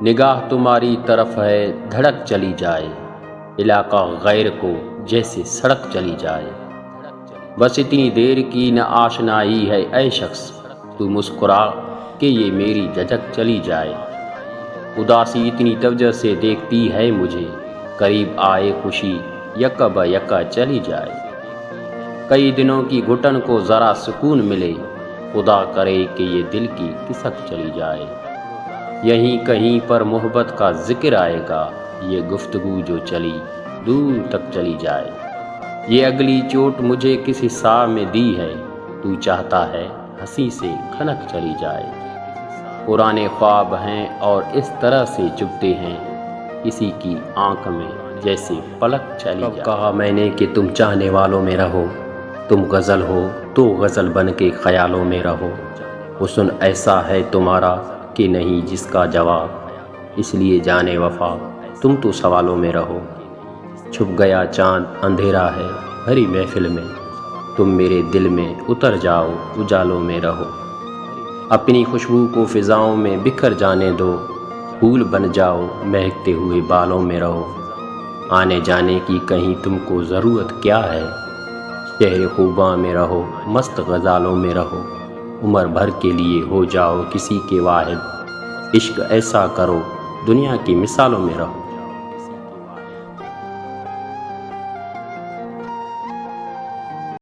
نگاہ تمہاری طرف ہے دھڑک چلی جائے، علاقہ غیر کو جیسے سڑک چلی جائے۔ بس اتنی دیر کی نہ آشنائی ہے اے شخص، تو مسکرا کہ یہ میری جھجک چلی جائے۔ اداسی اتنی توجہ سے دیکھتی ہے مجھے، قریب آئے خوشی یکا با یکا چلی جائے۔ کئی دنوں کی گھٹن کو ذرا سکون ملے، خدا کرے کہ یہ دل کی کسک چلی جائے۔ یہیں کہیں پر محبت کا ذکر آئے گا، یہ گفتگو جو چلی دور تک چلی جائے۔ یہ اگلی چوٹ مجھے کسی سا میں دی ہے، تو چاہتا ہے ہنسی سے کھنک چلی جائے۔ پرانے خواب ہیں اور اس طرح سے چبھتے ہیں کسی کی آنکھ میں جیسے پلک چلی جائے۔ کب کہا میں نے کہ تم چاہنے والوں میں رہو، تم غزل ہو تو غزل بن کے خیالوں میں رہو۔ حسن ایسا ہے تمہارا کہ نہیں جس کا جواب، اس لیے جانے وفا تم تو سوالوں میں رہو۔ چھپ گیا چاند اندھیرا ہے بھری محفل میں، تم میرے دل میں اتر جاؤ اجالوں میں رہو۔ اپنی خوشبو کو فضاؤں میں بکھر جانے دو، پھول بن جاؤ مہکتے ہوئے بالوں میں رہو۔ آنے جانے کی کہیں تم کو ضرورت کیا ہے، شہر خوباں میں رہو مست غزالوں میں رہو۔ عمر بھر کے لیے ہو جاؤ کسی کے واحد، عشق ایسا کرو دنیا کی مثالوں میں رہو۔